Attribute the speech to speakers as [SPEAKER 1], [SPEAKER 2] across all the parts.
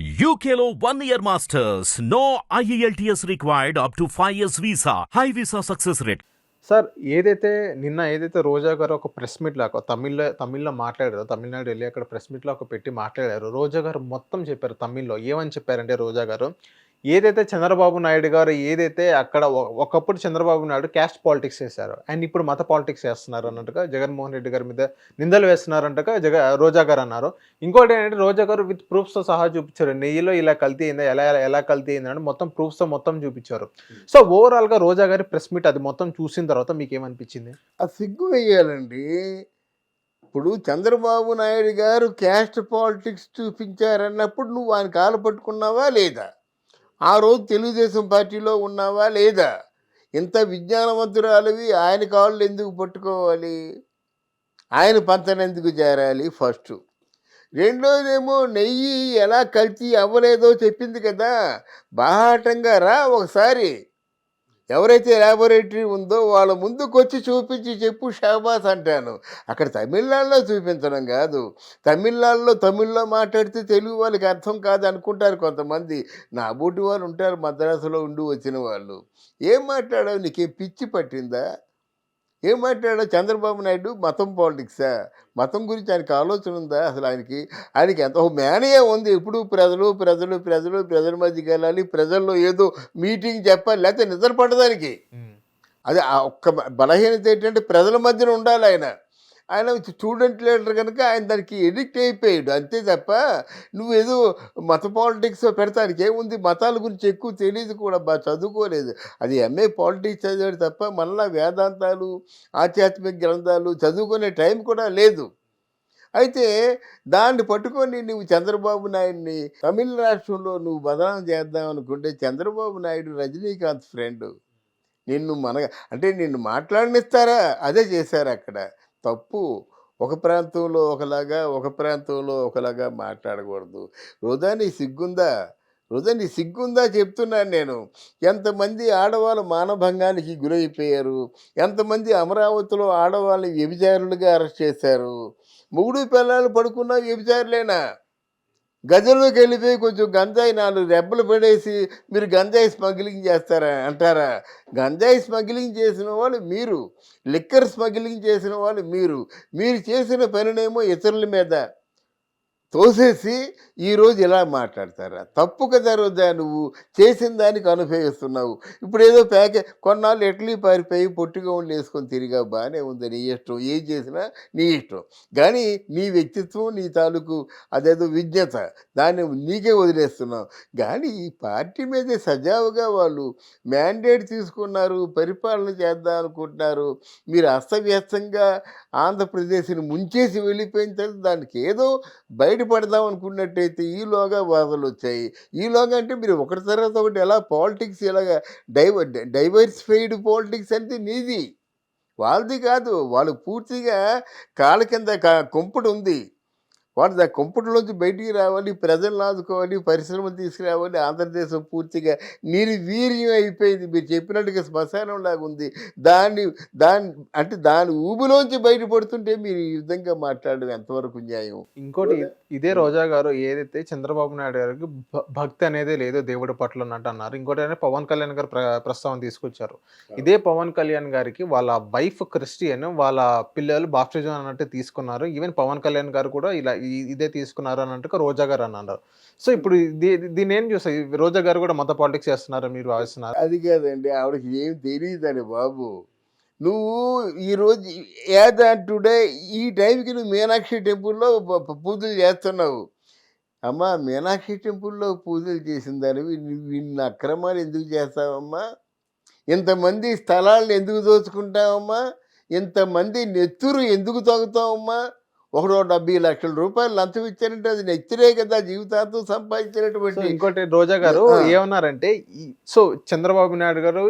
[SPEAKER 1] UKLO 1 year masters. No IELTS required up to 5 years visa. High visa success rate.
[SPEAKER 2] Sir ఏదైతే రోజా గారు ఒక press meet లాగా తమిళ్లో మాట్లాడారో, తమిళనాడు వెళ్ళి అక్కడ ప్రెస్ మీట్ లో పెట్టి మాట్లాడారు. రోజా గారు మొత్తం చెప్పారు తమిళ్లో. ఏమని చెప్పారంటే రోజా గారు ఏదైతే చంద్రబాబు నాయుడు గారు ఏదైతే అక్కడ ఒకప్పుడు చంద్రబాబు నాయుడు క్యాస్ట్ పాలిటిక్స్ చేశారు, అండ్ ఇప్పుడు మత పాలిటిక్స్ చేస్తున్నారు అన్నట్టుగా జగన్మోహన్ రెడ్డి గారి మీద నిందలు వేస్తున్నారంటగా రోజా గారు అన్నారు. ఇంకోటి ఏంటంటే రోజా గారు విత్ ప్రూఫ్స్ తో సహా చూపించారు. నెయ్యిలో ఇలా కల్తీ అయిందా, ఎలా కల్తీ అయిందా అని మొత్తం ప్రూఫ్స్ తో మొత్తం చూపించారు. సో ఓవరాల్ గా రోజా గారి ప్రెస్ మీట్ అది మొత్తం చూసిన తర్వాత మీకు ఏమనిపించింది?
[SPEAKER 3] అది సిగ్గు వేయాలండి. ఇప్పుడు చంద్రబాబు నాయుడు గారు క్యాస్ట్ పాలిటిక్స్ చూపించారన్నప్పుడు నువ్వు ఆయన కాలు పట్టుకున్నావా లేదా? ఆ రోజు తెలుగుదేశం పార్టీలో ఉన్నావా లేదా? ఇంత విజ్ఞానవంతురాలివి ఆయన కాళ్ళు ఎందుకు పట్టుకోవాలి? ఆయన పంతన ఎందుకు చేరాలి? ఫస్ట్. రెండోదేమో నెయ్యి ఎలా కల్తీ అవ్వలేదో చెప్పింది కదా, బాహాటంగా రా ఒకసారి. ఎవరైతే ల్యాబొరేటరీ ఉందో వాళ్ళ ముందుకు వచ్చి చూపించి చెప్పు, షాబాస్ అంటాను. అక్కడ తమిళనాడులో చూపించడం కాదు. తమిళ్లో మాట్లాడితే తెలుగు వాళ్ళకి అర్థం కాదు అనుకుంటారు కొంతమంది. నా బోటి వాళ్ళు ఉంటారు మద్రాసులో ఉండి వచ్చిన వాళ్ళు. ఏం మాట్లాడావు? నీకేం పిచ్చి పట్టిందా? ఏం మాట్లాడావు? చంద్రబాబు నాయుడు మతం పాలిటిక్సా? మతం గురించి ఆయనకి ఆలోచన ఉందా? అసలు ఆయనకి ఎంత మేనయే ఉంది. ఎప్పుడు ప్రజల మధ్యకి వెళ్ళాలి, ప్రజల్లో ఏదో మీటింగ్ చెప్పాలి, లేకపోతే నిద్ర పడడానికి. అది ఒక్క బలహీనత ఏంటంటే ప్రజల మధ్యన ఉండాలి ఆయన స్టూడెంట్ లీడర్ కనుక ఆయన దానికి ఎడిక్ట్ అయిపోయాడు, అంతే తప్ప నువ్వేదో మత పాలిటిక్స్ పెడతానికి ఏముంది? మతాల గురించి ఎక్కువ తెలియదు కూడా, బాగా చదువుకోలేదు. అది ఎంఏ పాలిటిక్స్ చదివాడు తప్ప మళ్ళా వేదాంతాలు, ఆధ్యాత్మిక గ్రంథాలు చదువుకునే టైం కూడా లేదు. అయితే దాన్ని పట్టుకొని నువ్వు చంద్రబాబు నాయుడిని తమిళ రాష్ట్రంలో నువ్వు బదనాం చేద్దాం అనుకుంటే, చంద్రబాబు నాయుడు రజనీకాంత్ ఫ్రెండ్. నిన్ను మాట్లాడనిస్తారా? అదే చేశారు అక్కడ. తప్పు. ఒక ప్రాంతంలో ఒకలాగా మాట్లాడకూడదు. రోజా నీ సిగ్గుందా చెప్తున్నాను నేను. ఎంతమంది ఆడవాళ్ళు మానభంగానికి గురైపోయారు, ఎంతమంది అమరావతిలో ఆడవాళ్ళని వ్యభిచారులుగా అరెస్ట్ చేశారు. మొగుడు పిల్లలు పడుకున్నా వ్యభిచారులేనా? గజంలోకి వెళ్ళిపోయి కొంచెం గంజాయి 4 రెబ్బలు పడేసి మీరు గంజాయి స్మగ్లింగ్ అంటారా? గంజాయి స్మగ్లింగ్ చేసిన వాళ్ళు మీరు, లిక్కర్ స్మగ్లింగ్ చేసిన వాళ్ళు మీరు చేసిన పనినేమో ఇతరుల మీద తోసేసి ఈరోజు ఇలా మాట్లాడతారా? తప్పు కదా రోజా, నువ్వు చేసిన దానికి అనుభవిస్తున్నావు. ఇప్పుడు ఏదో కొన్నాళ్ళు ఎట్లీ పారిపోయి పొట్టిగా ఉండి వేసుకొని తిరిగా, బాగానే ఉంది, నీ ఇష్టం, ఏం చేసినా నీ ఇష్టం. కానీ నీ వ్యక్తిత్వం, నీ తాలూకు అదేదో విజ్ఞత, దాన్ని నీకే వదిలేస్తున్నావు. కానీ ఈ పార్టీ మీదే సజావుగా వాళ్ళు మ్యాండేట్ తీసుకున్నారు, పరిపాలన చేద్దాం అనుకుంటున్నారు. మీరు అస్తవ్యస్తంగా ఆంధ్రప్రదేశ్ని ముంచేసి వెళ్ళిపోయిన తర్వాత దానికి ఏదో బయటపడదాం అనుకున్నట్టయితే ఈలోగా వాదనలు వచ్చాయి. ఈలోగా అంటే మీరు ఒకటి తర్వాత ఒకటి ఎలా పాలిటిక్స్ ఇలాగా డైవర్సిఫైడ్ పాలిటిక్స్ అంటే నీది, వాళ్ళది కాదు. వాళ్ళు పూర్తిగా కాళ్ళ కింద కుంపటి ఉంది. వాళ్ళు కుంపటిలోంచి బయటికి రావాలి, ప్రజలను ఆదుకోవాలి, పరిశ్రమలు తీసుకురావాలి. ఆంధ్రదేశం పూర్తిగా నిర్వీర్యం అయిపోయింది. మీరు చెప్పినట్టుగా శ్మశానం లాగా ఉంది. దాని ఊబిలోంచి బయటపడుతుంటే మీరు ఈ విధంగా మాట్లాడడం ఎంతవరకు న్యాయం?
[SPEAKER 2] ఇంకోటి, ఇదే రోజా గారు ఏదైతే చంద్రబాబు నాయుడు గారికి భక్తి అనేది లేదు దేవుడి పట్ల ఉన్నట్టు అన్నారు. ఇంకోటి పవన్ కళ్యాణ్ గారు ప్రస్తావన తీసుకొచ్చారు. ఇదే పవన్ కళ్యాణ్ గారికి వాళ్ళ వైఫ్ క్రిస్టియన్, వాళ్ళ పిల్లలు బాప్టిజం అన్నట్టు తీసుకున్నారు. ఈవెన్ పవన్ కళ్యాణ్ గారు కూడా ఇలా ఇదే తీసుకున్నారు అన్నట్టుగా రోజా గారు అన్నారు. సో ఇప్పుడు దీన్ని ఏం చూస్తారు? రోజా గారు కూడా మత పాలిటిక్స్ చేస్తున్నారు మీరు భావిస్తున్నారు?
[SPEAKER 3] అది కాదండి, ఆవిడకి ఏం తెలియదని బాబు. నువ్వు ఈరోజు టుడే ఈ టైంకి నువ్వు మీనాక్షి టెంపుల్లో పూజలు చేస్తున్నావు. అమ్మా, మీనాక్షి టెంపుల్లో పూజలు చేసిన దానివి నువ్వు ఇన్ని అక్రమాలు ఎందుకు చేస్తావమ్మా? ఇంతమంది స్థలాలను ఎందుకు దోచుకుంటావమ్మా? ఇంతమంది నెత్తురు ఎందుకు తాగుతావమ్మా? 170 లక్షల రూపాయలు లంచం ఇచ్చారంటే అది నెత్తిరే కదా, జీవితాంతం సంపాదించినటువంటి.
[SPEAKER 2] ఇంకోటి రోజా గారు ఏమన్నారంటే, సో చంద్రబాబు నాయుడు గారు,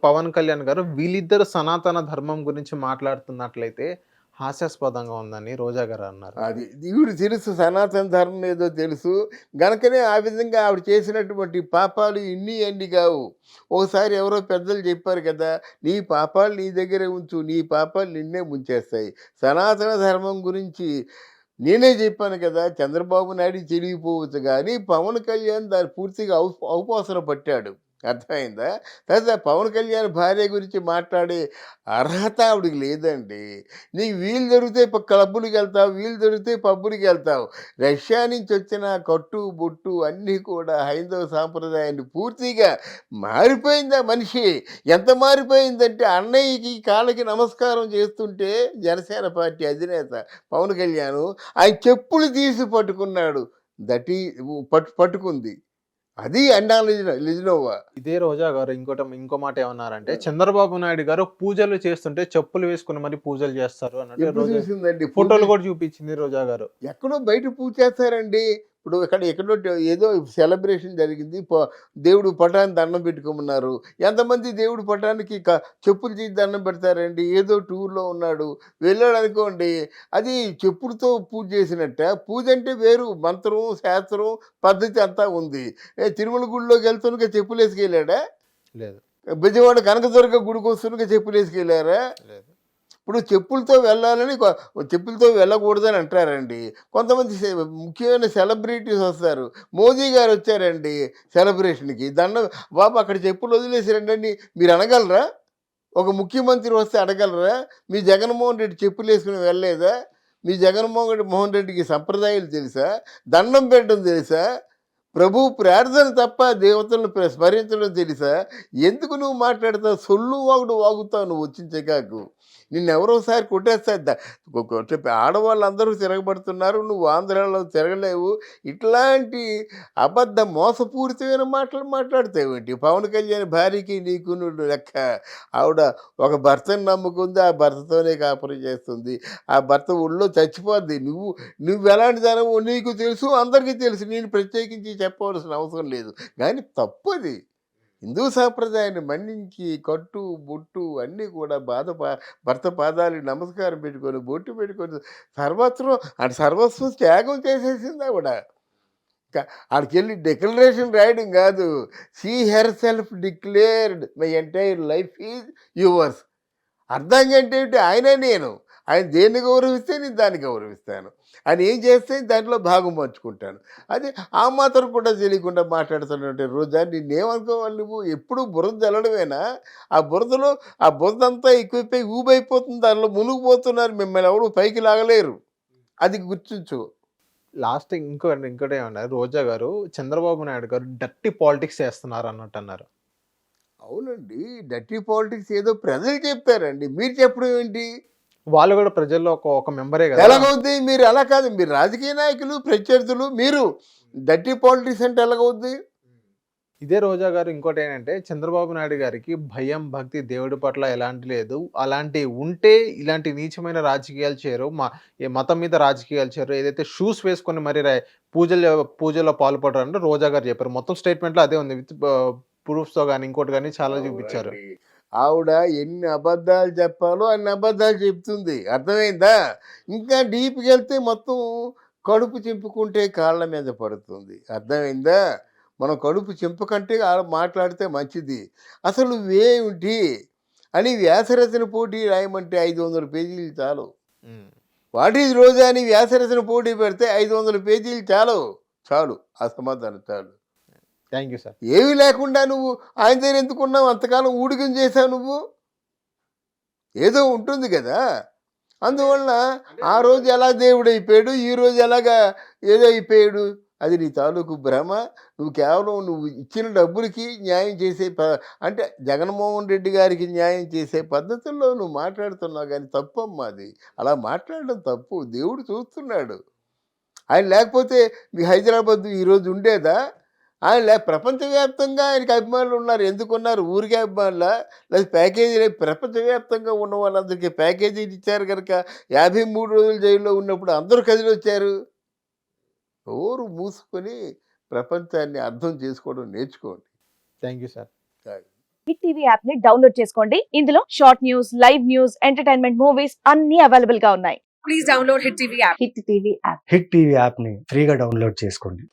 [SPEAKER 2] పవన్ కళ్యాణ్ గారు వీళ్ళిద్దరు సనాతన ధర్మం గురించి మాట్లాడుతున్నట్లయితే హాస్యాస్పదంగా ఉందని రోజా గారు అన్నారు.
[SPEAKER 3] అది ఈవిడ తెలుసు, సనాతన ధర్మం ఏదో తెలుసు గనకనే ఆ విధంగా ఆవిడ చేసినటువంటి పాపాలు అన్ని కావు. ఒకసారి ఎవరో పెద్దలు చెప్పారు కదా, నీ పాపాలు నీ దగ్గరే ఉంచు, నీ పాపాలు నిన్నే ముంచేస్తాయి. సనాతన ధర్మం గురించి నేనే చెప్పాను కదా, చంద్రబాబు నాయుడు తెలియపోవచ్చు కానీ పవన్ కళ్యాణ్ దాన్ని పూర్తిగా అవపోసన పట్టాడు. అర్థమైందా? తర్వాత పవన్ కళ్యాణ్ భార్య గురించి మాట్లాడే అర్హత ఆవిడకి లేదండి. నీకు వీలు దొరికితే క్లబ్బులకి వెళ్తావు, వీలు దొరికితే పబ్బులకి వెళ్తావు. రష్యా నుంచి వచ్చిన కట్టు బొట్టు అన్నీ కూడా హైందవ సాంప్రదాయాన్ని పూర్తిగా మారిపోయిందా మనిషి. ఎంత మారిపోయిందంటే అన్నయ్యకి కాళ్ళకి నమస్కారం చేస్తుంటే జనసేన పార్టీ అధినేత పవన్ కళ్యాణ్ ఆయన చెప్పులు తీసి పట్టుకున్నాడు. దట్ ఈ పట్టుకుంది. అది అన్నా లిజినోవా.
[SPEAKER 2] ఇదే రోజా గారు ఇంకో మాట ఏమన్నారంటే, చంద్రబాబు నాయుడు గారు పూజలు చేస్తుంటే చెప్పులు వేసుకుని మరి పూజలు చేస్తారు అన్నట్టు
[SPEAKER 3] ఎప్పుడు
[SPEAKER 2] రోజా
[SPEAKER 3] చూసిందండి
[SPEAKER 2] ఫోటోలు కూడా చూపించింది రోజా గారు.
[SPEAKER 3] ఎక్కడో బయట పూజ చేస్తారండి. ఇప్పుడు ఎక్కడో ఏదో సెలబ్రేషన్ జరిగింది, దేవుడు పటాన్ని దండం పెట్టుకోమన్నారు. ఎంతమంది దేవుడు పటానికి చెప్పులు తీసి దండం పెడతారండి? ఏదో టూర్లో ఉన్నాడు వెళ్ళాడు అనుకోండి, అది చెప్పులతో పూజ చేసినట్ట. పూజ అంటే వేరు, మంత్రం శాస్త్రం పద్ధతి అంతా ఉంది. తిరుమల గుడిలోకి వెళ్తున్నగా చెప్పులు వేసుకెళ్ళాడా?
[SPEAKER 2] లేదు.
[SPEAKER 3] బెజవాడ కనకదుర్గ గుడికి వస్తున్నగా చెప్పులు వేసుకెళ్ళారా?
[SPEAKER 2] లేదు.
[SPEAKER 3] ఇప్పుడు చెప్పులతో వెళ్ళాలని చెప్పులతో వెళ్ళకూడదని అంటారండి. కొంతమంది ముఖ్యమైన సెలబ్రిటీస్ వస్తారు. మోదీ గారు వచ్చారండి సెలబ్రేషన్కి, దండం బాబు అక్కడ చెప్పులు వదిలేసి రండి మీరు అనగలరా? ఒక ముఖ్యమంత్రి వస్తే అడగలరా? మీ జగన్మోహన్ రెడ్డి చెప్పులు వేసుకుని వెళ్ళలేదా? మీ జగన్మోహన్ రెడ్డికి సంప్రదాయాలు తెలుసా? దండం పెట్టడం తెలుసా? ప్రభు ప్రార్థన తప్ప దేవతలను స్మరించడం తెలుసా? ఎందుకు నువ్వు మాట్లాడతావు? సొల్లు వాగుడు వాగుతావు నువ్వు వచ్చిన చికాకు. నిన్నెవరోసారి కొట్టేస్తారు. ఆడవాళ్ళందరూ తిరగబడుతున్నారు, నువ్వు ఆంధ్రాలో తిరగలేవు. ఇట్లాంటి అబద్ధ మోసపూరితమైన మాటలు మాట్లాడతావేంటి? పవన్ కళ్యాణ్ భార్యకి నీకు నువ్వు లెక్క. ఆవిడ ఒక భర్తను నమ్ముకుంది, ఆ భర్తతోనే కాపురం చేస్తుంది. ఆ భర్త ఒళ్ళో చచ్చిపోద్ది. నువ్వు ఎలాంటి దానవో నీకు తెలుసు, అందరికీ తెలుసు. నేను ప్రత్యేకించి చెప్పవలసిన అవసరం లేదు. కానీ తప్పది. హిందూ సాంప్రదాయాన్ని మన్నించి కట్టు బొట్టు అన్నీ కూడా భర్త పాదాలు నమస్కారం పెట్టుకొని బొట్టు పెట్టుకొని సర్వస్వం త్యాగం చేసేసింది ఆవిడ. ఆడికెళ్ళి డిక్లరేషన్ రాయడం కాదు, she herself declared my entire life is yours. అర్థం ఏంటంటే ఆయన దేన్ని గౌరవిస్తే నేను దాన్ని గౌరవిస్తాను. ఆయన ఏం చేస్తే దాంట్లో భాగం పంచుకుంటాను. అది ఆ మాత్రం కూడా తెలియకుండా మాట్లాడుతున్నట్టు రోజా, నిన్నేమనుకోవాలి నువ్వు? ఎప్పుడు బురద జల్లడమేనా? ఆ బురద అంతా ఎక్కువైపోయి ఊబైపోతుంది, దానిలో మునిగిపోతున్నారు. మిమ్మల్ని ఎవరు పైకి లాగలేరు, అది గుర్తించు.
[SPEAKER 2] లాస్ట్ ఇంకోటి ఏమన్నారు రోజా గారు, చంద్రబాబు నాయుడు గారు డర్టీ పాలిటిక్స్ చేస్తున్నారు అన్నట్టు అన్నారు.
[SPEAKER 3] అవునండి, డర్టీ పాలిటిక్స్ ఏదో ప్రజలు చెప్తారండి, మీరు చెప్పడం ఏంటి?
[SPEAKER 2] వాళ్ళు కూడా ప్రజల్లో ఒక మెంబరే కదా.
[SPEAKER 3] ఎలాగవుద్ది? మీరు అలా కాదు, మీరు రాజకీయ నాయకులు ప్రత్యర్థులు, మీరు డర్టీ పాలిటిక్స్ అంటే ఎలాగవుద్ది?
[SPEAKER 2] ఇదే రోజా గారు ఇంకోటి ఏంటంటే, చంద్రబాబు నాయుడు గారికి భయం భక్తి దేవుడి పట్ల ఎలాంటి లేదు, అలాంటి ఉంటే ఇలాంటి నీచమైన రాజకీయాలు చేయరు, మతం మీద రాజకీయాలు చేయరు, ఏదైతే షూస్ వేసుకొని మరి పూజల్లో పాల్పడరు రోజా గారు చెప్పారు. మొత్తం స్టేట్మెంట్లో అదే ఉంది, విత్ ప్రూఫ్స్తో కానీ ఇంకోటి కానీ చాలా చూపించారు.
[SPEAKER 3] ఆవిడ ఎన్ని అబద్ధాలు చెప్పాలో అన్ని అబద్ధాలు చెప్తుంది. అర్థమైందా? ఇంకా డీప్కి వెళ్తే మొత్తం కడుపు చింపుకుంటే కాళ్ళ మీద పడుతుంది. అర్థమైందా? మనం కడుపు చింపకంటే మాట్లాడితే మంచిది. అసలు నువ్వేమిటి అని వ్యాసరచన పోటీ రాయమంటే 500 పేజీలు చాలు. వాట్ ఈజ్ రోజా అని వ్యాసరచన పోటీ పెడితే 500 పేజీలు చాలు. ఆ సమాధానం చాలు.
[SPEAKER 2] Thank you sir.
[SPEAKER 3] ఏమీ లేకుండా నువ్వు ఆయన దగ్గర ఎందుకున్నావు? అంతకాలం ఊడికం చేశావు నువ్వు. ఏదో ఉంటుంది కదా. అందువల్ల ఆ రోజు ఎలా దేవుడు అయిపోయాడు, ఈ రోజు ఎలాగా ఏదో అయిపోయాడు, అది నీ తాలూకు భ్రమ. నువ్వు కేవలం నువ్వు ఇచ్చిన డబ్బులకి న్యాయం చేసే అంటే జగన్మోహన్ రెడ్డి గారికి న్యాయం చేసే పద్ధతుల్లో నువ్వు మాట్లాడుతున్నావు. కానీ తప్పమ్మా, అది అలా మాట్లాడడం తప్పు. దేవుడు చూస్తున్నాడు. ఆయన లేకపోతే మీ హైదరాబాద్ ఈరోజు ఉండేదా? ఆయన ప్రపంచవ్యాప్తంగా ఆయనకి అభిమానులు ఉన్నారు. ఎందుకున్నారు? ఊరికే అభిమానుల, లేదా ప్యాకేజీలు? ప్రపంచవ్యాప్తంగా ఉన్న వాళ్ళందరికీ ప్యాకేజీలు ఇచ్చారు కనుక 53 రోజులు జైల్లో ఉన్నప్పుడు అందరూ కదిలి వచ్చారు. నోరు మూసుకొని ప్రపంచాన్ని అర్థం చేసుకోవడం నేర్చుకోండి.
[SPEAKER 2] Thank you sir.
[SPEAKER 4] Hit TV app ని డౌన్లోడ్ చేసుకోండి. ఇందులో short news, live news, entertainment movies అన్ని అవైలబుల్ గా ఉన్నాయి. Please download hit TV app.
[SPEAKER 5] Hit TV యాప్ని ఫ్రీగా డౌన్లోడ్ చేసుకోండి.